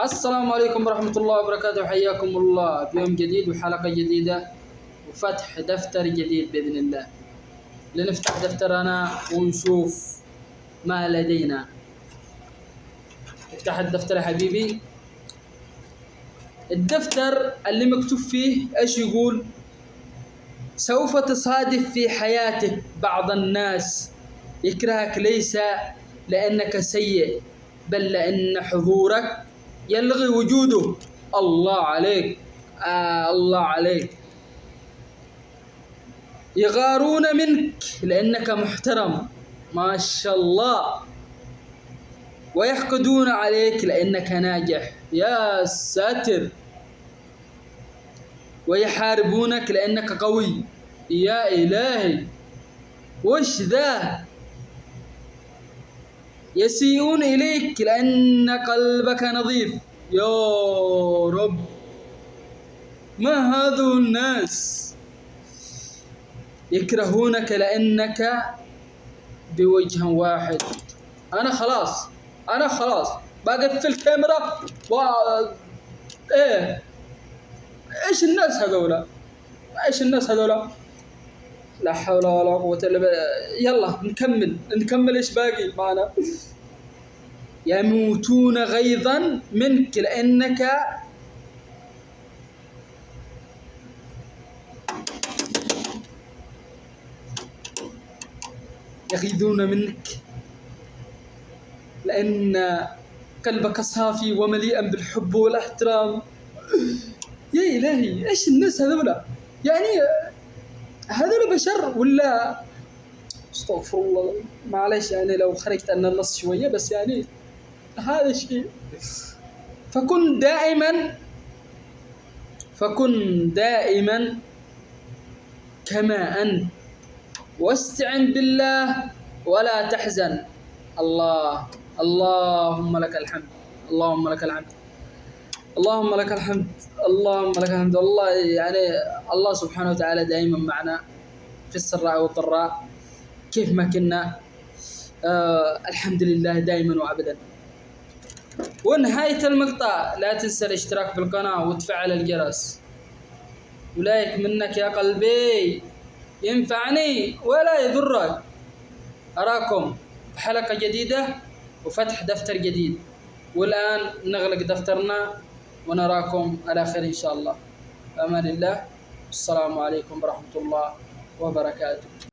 السلام عليكم ورحمة الله وبركاته، حياكم الله بيوم جديد وحلقة جديدة وفتح دفتر جديد بإذن الله. لنفتح دفترنا ونشوف ما لدينا. افتح الدفتر يا حبيبي. الدفتر اللي مكتوب فيه ايش يقول؟ سوف تصادف في حياتك بعض الناس يكرهك ليس لأنك سيء بل لأن حضورك يلغي وجوده. الله عليك، الله عليك. يغارون منك لأنك محترم، ما شاء الله، ويحقدون عليك لأنك ناجح، يا ساتر، ويحاربونك لأنك قوي، يا إلهي، وش ذا؟ يسيئون إليك لأن قلبك نظيف، يا رب، ما هذو الناس؟ يكرهونك لأنك بوجه واحد. أنا خلاص بقفل الكاميرا إيش الناس هذولا؟ لا حول ولا قوة إلا بالله. يلا نكمل إيش باقي معنا. يموتون غيظا منك لأنك يغيظون منك لأن قلبك صافي ومليئا بالحب والاحترام. يا إلهي، إيش الناس هذولا؟ يعني هذول بشر ولا؟ استغفر الله، معلش يعني لو خرجت عن النص شوية، بس يعني هذا الشيء. فكن دائما كما أنت، واستعن بالله ولا تحزن. اللهم لك الحمد، اللهم لك الحمد، اللهم لك الحمد، اللهم لك الحمد. الله يعني الله سبحانه وتعالى دائما معنا في السراء والضراء كيف ما كنا. الحمد لله دائما وأبدا. ونهاية المقطع لا تنسى الاشتراك بالقناة وتفعل الجرس، ولايك منك يا قلبي ينفعني ولا يضرك. أراكم بحلقة جديدة وفتح دفتر جديد، والآن نغلق دفترنا ونراكم على خير إن شاء الله. أمان الله، السلام عليكم ورحمة الله وبركاته.